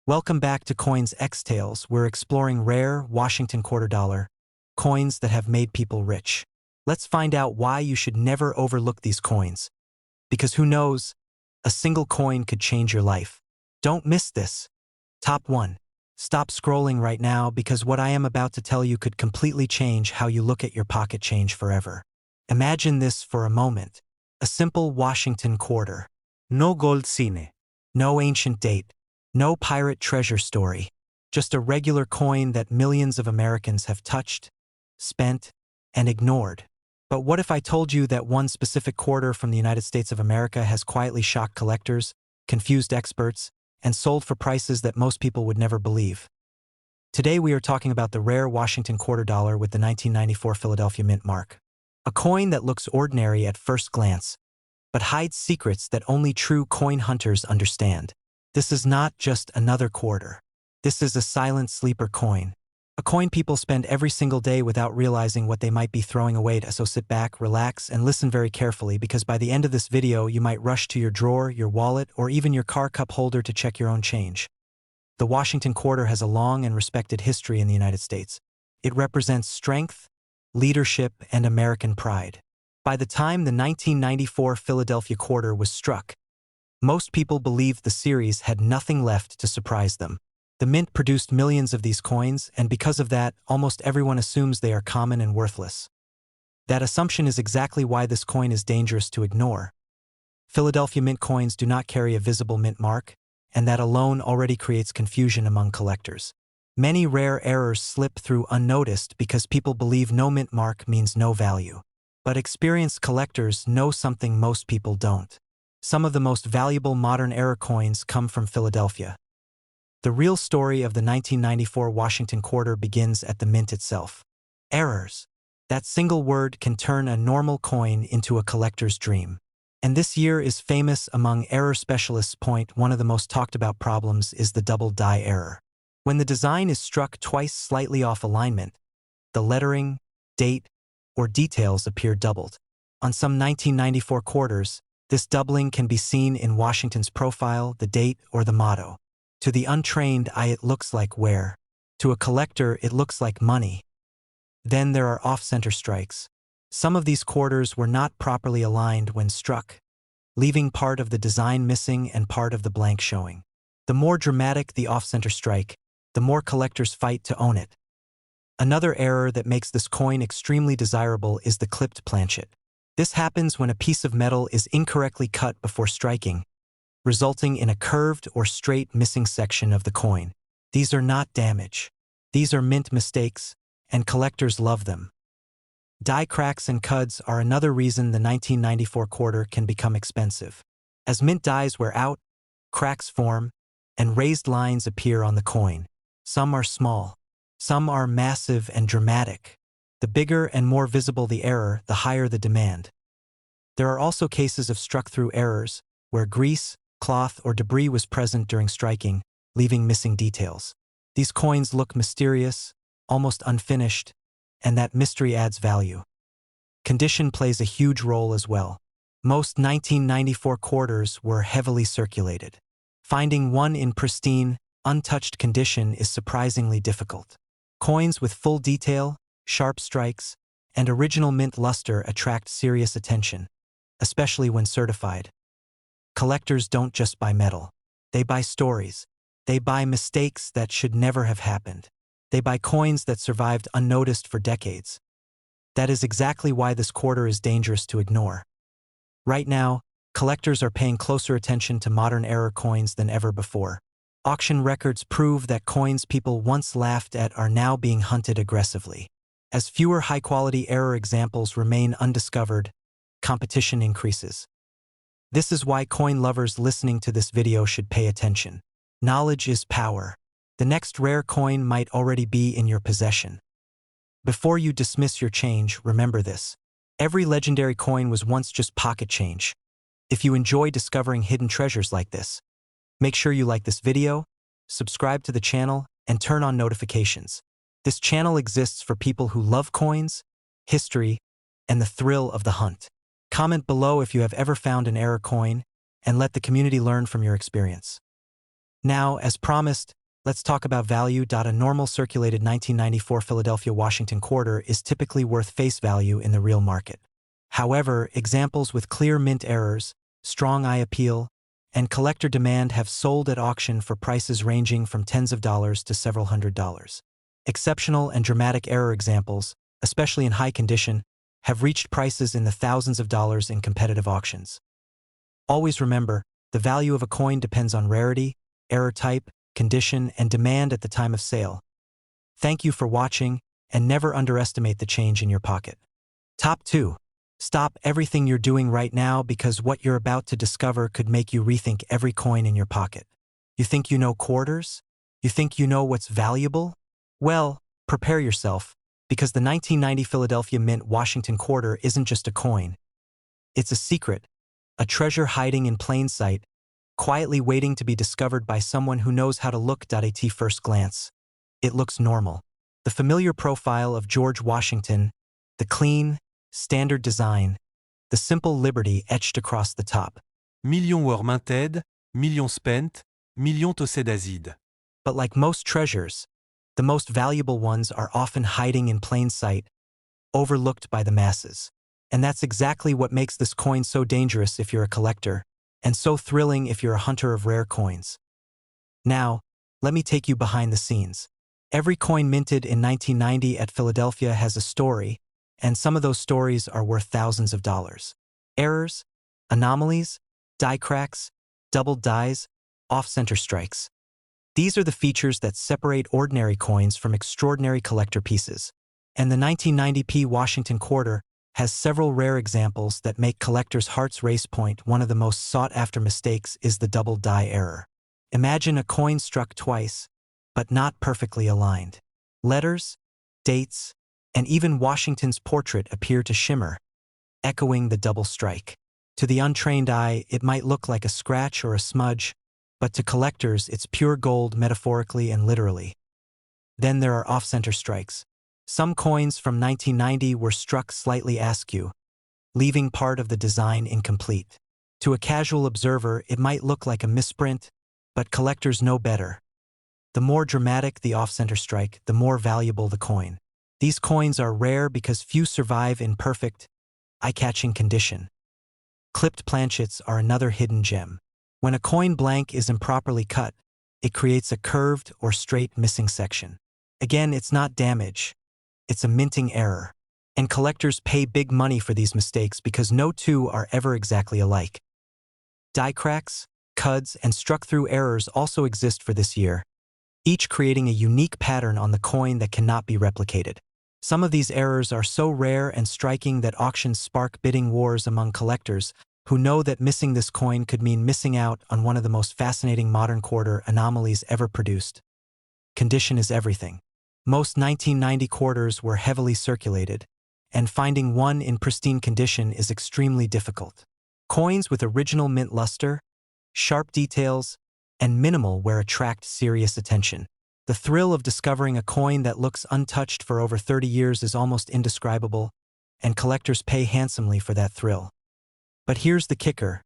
Welcome back to Coins X Tales. We're exploring rare Washington quarter dollar coins that have made people rich. Let's find out why you should never overlook these coins. Because who knows, a single coin could change your life. Don't miss this. Top 1. Stop scrolling right now because what I am about to tell you could completely change how you look at your pocket change forever. Imagine this for a moment. A simple Washington quarter. No gold cine. No ancient date. No pirate treasure story. Just a regular coin that millions of Americans have touched, spent, and ignored. But what if I told you that one specific quarter from the United States of America has quietly shocked collectors, confused experts, and sold for prices that most people would never believe? Today we are talking about the rare Washington quarter dollar with the 1994 Philadelphia mint mark. A coin that looks ordinary at first glance, but hides secrets that only true coin hunters understand. This is not just another quarter. This is a silent sleeper coin. A coin people spend every single day without realizing what they might be throwing away. So sit back, relax, and listen very carefully because by the end of this video you might rush to your drawer, your wallet, or even your car cup holder to check your own change. The Washington quarter has a long and respected history in the United States. It represents strength, leadership, and American pride. By the time the 1994 Philadelphia quarter was struck, most people believed the series had nothing left to surprise them. The mint produced millions of these coins, and because of that, almost everyone assumes they are common and worthless. That assumption is exactly why this coin is dangerous to ignore. Philadelphia mint coins do not carry a visible mint mark, and that alone already creates confusion among collectors. Many rare errors slip through unnoticed because people believe no mint mark means no value. But experienced collectors know something most people don't. Some of the most valuable modern era coins come from Philadelphia. The real story of the 1994 Washington quarter begins at the mint itself. Errors. That single word can turn a normal coin into a collector's dream. And this year is famous among error specialists. One of the most talked about problems is the double die error. When the design is struck twice slightly off alignment, the lettering, date, or details appear doubled. On some 1994 quarters, this doubling can be seen in Washington's profile, the date, or the motto. To the untrained eye it looks like wear. To a collector it looks like money. Then there are off-center strikes. Some of these quarters were not properly aligned when struck, leaving part of the design missing and part of the blank showing. The more dramatic the off-center strike, the more collectors fight to own it. Another error that makes this coin extremely desirable is the clipped planchet. This happens when a piece of metal is incorrectly cut before striking, resulting in a curved or straight missing section of the coin. These are not damage. These are mint mistakes, and collectors love them. Die cracks and cuds are another reason the 1994 quarter can become expensive. As mint dies wear out, cracks form, and raised lines appear on the coin. Some are small. Some are massive and dramatic. The bigger and more visible the error, the higher the demand. There are also cases of struck-through errors, where grease, cloth, or debris was present during striking, leaving missing details. These coins look mysterious, almost unfinished, and that mystery adds value. Condition plays a huge role as well. Most 1994 quarters were heavily circulated. Finding one in pristine, untouched condition is surprisingly difficult. Coins with full detail, sharp strikes, and original mint luster attract serious attention, especially when certified. Collectors don't just buy metal. They buy stories. They buy mistakes that should never have happened. They buy coins that survived unnoticed for decades. That is exactly why this quarter is dangerous to ignore. Right now, collectors are paying closer attention to modern era coins than ever before. Auction records prove that coins people once laughed at are now being hunted aggressively. As fewer high-quality error examples remain undiscovered, competition increases. This is why coin lovers listening to this video should pay attention. Knowledge is power. The next rare coin might already be in your possession. Before you dismiss your change, remember this. Every legendary coin was once just pocket change. If you enjoy discovering hidden treasures like this, make sure you like this video, subscribe to the channel, and turn on notifications. This channel exists for people who love coins, history, and the thrill of the hunt. Comment below if you have ever found an error coin, and let the community learn from your experience. Now, as promised, let's talk about value. A normal circulated 1994 Philadelphia Washington quarter is typically worth face value in the real market. However, examples with clear mint errors, strong eye appeal, and collector demand have sold at auction for prices ranging from tens of dollars to several $100s. Exceptional and dramatic error examples, especially in high condition, have reached prices in the thousands of dollars in competitive auctions. Always remember, the value of a coin depends on rarity, error type, condition, and demand at the time of sale. Thank you for watching, and never underestimate the change in your pocket. Top 2. Stop everything you're doing right now because what you're about to discover could make you rethink every coin in your pocket. You think you know quarters? You think you know what's valuable? Well, prepare yourself, because the 1990 Philadelphia Mint Washington quarter isn't just a coin. It's a secret, a treasure hiding in plain sight, quietly waiting to be discovered by someone who knows how to look at first glance. It looks normal. The familiar profile of George Washington, the clean, standard design, the simple liberty etched across the top. Millions were minted, millions spent, millions tossés d'acide. But like most treasures, the most valuable ones are often hiding in plain sight, overlooked by the masses. And that's exactly what makes this coin so dangerous if you're a collector, and so thrilling if you're a hunter of rare coins. Now, let me take you behind the scenes. Every coin minted in 1990 at Philadelphia has a story, and some of those stories are worth thousands of dollars. Errors, anomalies, die cracks, doubled dies, off-center strikes. These are the features that separate ordinary coins from extraordinary collector pieces. And the 1990 Washington quarter has several rare examples that make collectors' hearts race. One of the most sought-after mistakes is the double die error. Imagine a coin struck twice, but not perfectly aligned. Letters, dates, and even Washington's portrait appear to shimmer, echoing the double strike. To the untrained eye, it might look like a scratch or a smudge, but to collectors, it's pure gold metaphorically and literally. Then there are off-center strikes. Some coins from 1990 were struck slightly askew, leaving part of the design incomplete. To a casual observer, it might look like a misprint, but collectors know better. The more dramatic the off-center strike, the more valuable the coin. These coins are rare because few survive in perfect, eye-catching condition. Clipped planchets are another hidden gem. When a coin blank is improperly cut, it creates a curved or straight missing section. Again, it's not damage. It's a minting error. And collectors pay big money for these mistakes because no two are ever exactly alike. Die cracks, cuds, and struck-through errors also exist for this year, each creating a unique pattern on the coin that cannot be replicated. Some of these errors are so rare and striking that auctions spark bidding wars among collectors who know that missing this coin could mean missing out on one of the most fascinating modern quarter anomalies ever produced. Condition is everything. Most 1990 quarters were heavily circulated, and finding one in pristine condition is extremely difficult. Coins with original mint luster, sharp details, and minimal wear attract serious attention. The thrill of discovering a coin that looks untouched for over 30 years is almost indescribable, and collectors pay handsomely for that thrill. But here's the kicker.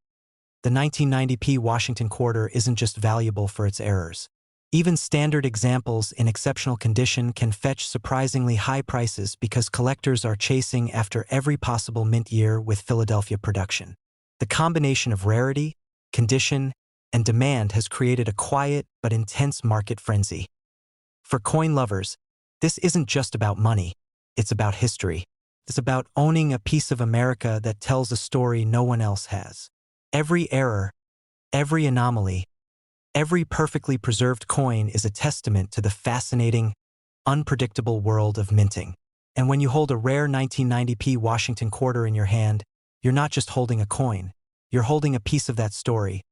The 1990 Washington quarter isn't just valuable for its errors. Even standard examples in exceptional condition can fetch surprisingly high prices because collectors are chasing after every possible mint year with Philadelphia production. The combination of rarity, condition, and demand has created a quiet but intense market frenzy. For coin lovers, this isn't just about money, it's about history. It's about owning a piece of America that tells a story no one else has. Every error, every anomaly, every perfectly preserved coin is a testament to the fascinating, unpredictable world of minting. And when you hold a rare 1990 Washington quarter in your hand, you're not just holding a coin, you're holding a piece of that story,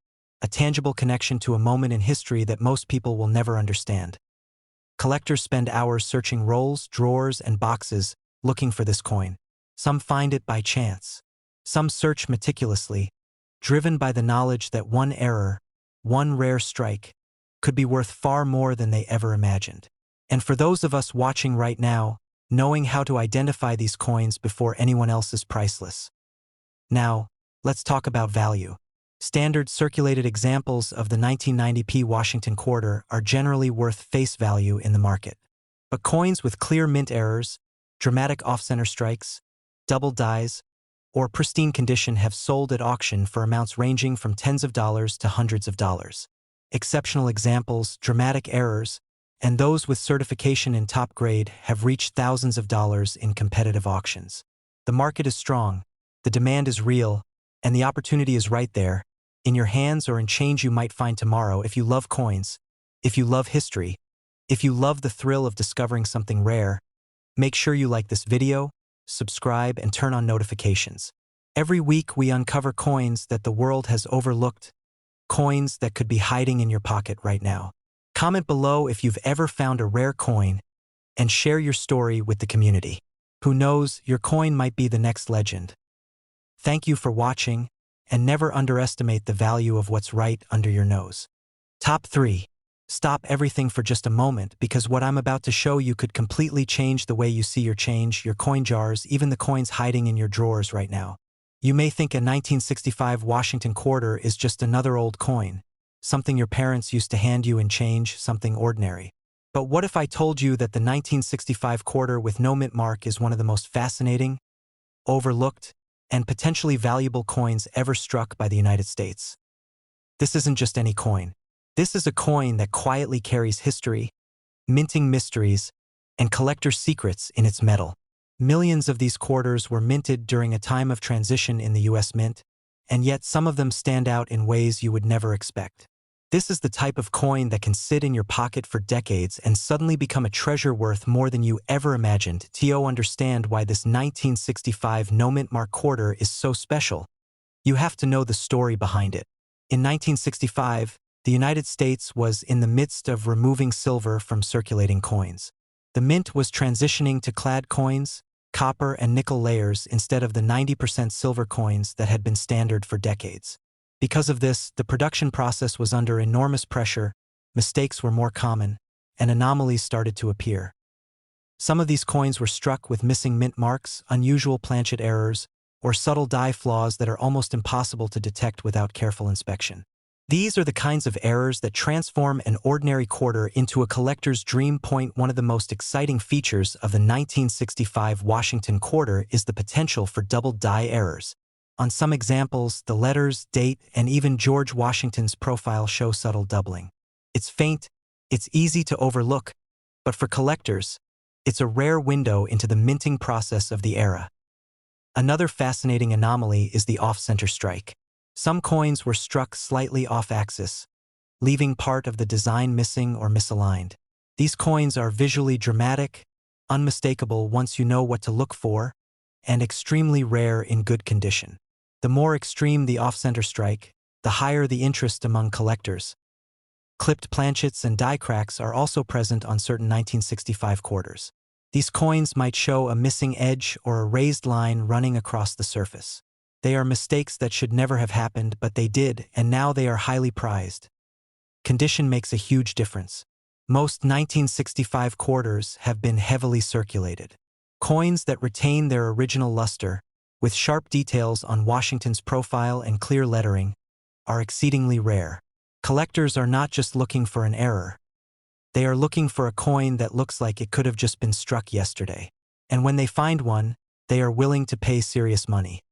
a tangible connection to a moment in history that most people will never understand. Collectors spend hours searching rolls, drawers, and boxes looking for this coin. Some find it by chance. Some search meticulously, driven by the knowledge that one error, one rare strike, could be worth far more than they ever imagined. And for those of us watching right now, knowing how to identify these coins before anyone else is priceless. Now, let's talk about value. Standard circulated examples of the 1990p Washington quarter are generally worth face value in the market. But coins with clear mint errors, dramatic off-center strikes, double dies, or pristine condition have sold at auction for amounts ranging from tens of dollars to hundreds of dollars. Exceptional examples, dramatic errors, and those with certification in top grade have reached thousands of dollars in competitive auctions. The market is strong, the demand is real, and the opportunity is right there, in your hands or in change you might find tomorrow. If you love coins, if you love history, if you love the thrill of discovering something rare, make sure you like this video, subscribe, and turn on notifications. Every week we uncover coins that the world has overlooked, coins that could be hiding in your pocket right now. Comment below if you've ever found a rare coin and share your story with the community. Who knows, your coin might be the next legend. Thank you for watching, and never underestimate the value of what's right under your nose. Top 3. Stop everything for just a moment, because what I'm about to show you could completely change the way you see your change, your coin jars, even the coins hiding in your drawers right now. You may think a 1965 Washington quarter is just another old coin, something your parents used to hand you in change, something ordinary. But what if I told you that the 1965 quarter with no mint mark is one of the most fascinating, overlooked, and potentially valuable coins ever struck by the United States? This isn't just any coin. This is a coin that quietly carries history, minting mysteries, and collector's secrets in its metal. Millions of these quarters were minted during a time of transition in the US Mint, and yet some of them stand out in ways you would never expect. This is the type of coin that can sit in your pocket for decades and suddenly become a treasure worth more than you ever imagined. To understand why this 1965 no mint mark quarter is so special, you have to know the story behind it. In 1965, the United States was in the midst of removing silver from circulating coins. The mint was transitioning to clad coins, copper and nickel layers instead of the 90% silver coins that had been standard for decades. Because of this, the production process was under enormous pressure, mistakes were more common, and anomalies started to appear. Some of these coins were struck with missing mint marks, unusual planchet errors, or subtle die flaws that are almost impossible to detect without careful inspection. These are the kinds of errors that transform an ordinary quarter into a collector's dream. One of the most exciting features of the 1965 Washington quarter is the potential for double die errors. On some examples, the letters, date, and even George Washington's profile show subtle doubling. It's faint, it's easy to overlook, but for collectors, it's a rare window into the minting process of the era. Another fascinating anomaly is the off-center strike. Some coins were struck slightly off-axis, leaving part of the design missing or misaligned. These coins are visually dramatic, unmistakable once you know what to look for, and extremely rare in good condition. The more extreme the off-center strike, the higher the interest among collectors. Clipped planchets and die cracks are also present on certain 1965 quarters. These coins might show a missing edge or a raised line running across the surface. They are mistakes that should never have happened, but they did, and now they are highly prized. Condition makes a huge difference. Most 1965 quarters have been heavily circulated. Coins that retain their original luster, with sharp details on Washington's profile and clear lettering, are exceedingly rare. Collectors are not just looking for an error. They are looking for a coin that looks like it could have just been struck yesterday. And when they find one, they are willing to pay serious money.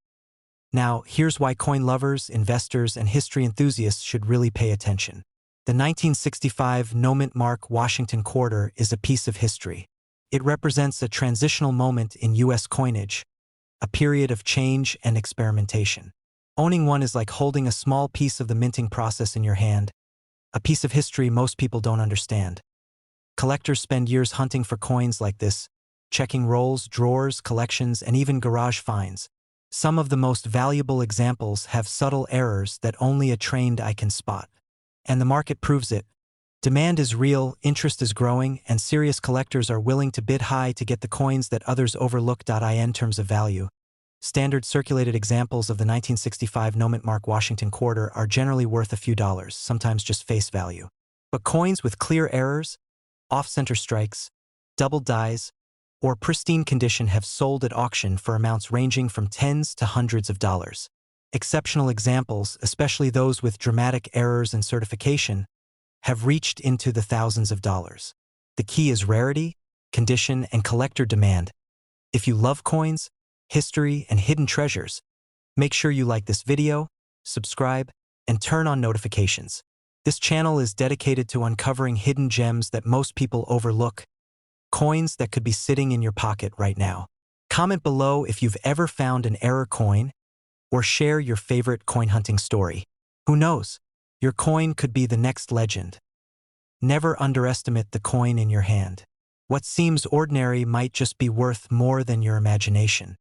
Now, here's why coin lovers, investors, and history enthusiasts should really pay attention. The 1965 no mint mark Washington quarter is a piece of history. It represents a transitional moment in U.S. coinage, a period of change and experimentation. Owning one is like holding a small piece of the minting process in your hand, a piece of history most people don't understand. Collectors spend years hunting for coins like this, checking rolls, drawers, collections, and even garage finds. Some of the most valuable examples have subtle errors that only a trained eye can spot. And the market proves it. Demand is real, interest is growing, and serious collectors are willing to bid high to get the coins that others overlook. In terms of value, standard circulated examples of the 1965 no mint mark Washington quarter are generally worth a few dollars, sometimes just face value. But coins with clear errors, off-center strikes, double dies, or pristine condition have sold at auction for amounts ranging from tens to hundreds of dollars. Exceptional examples, especially those with dramatic errors in certification, have reached into the thousands of dollars. The key is rarity, condition, and collector demand. If you love coins, history, and hidden treasures, make sure you like this video, subscribe, and turn on notifications. This channel is dedicated to uncovering hidden gems that most people overlook, coins that could be sitting in your pocket right now. Comment below if you've ever found an error coin, or share your favorite coin hunting story. Who knows? Your coin could be the next legend. Never underestimate the coin in your hand. What seems ordinary might just be worth more than your imagination.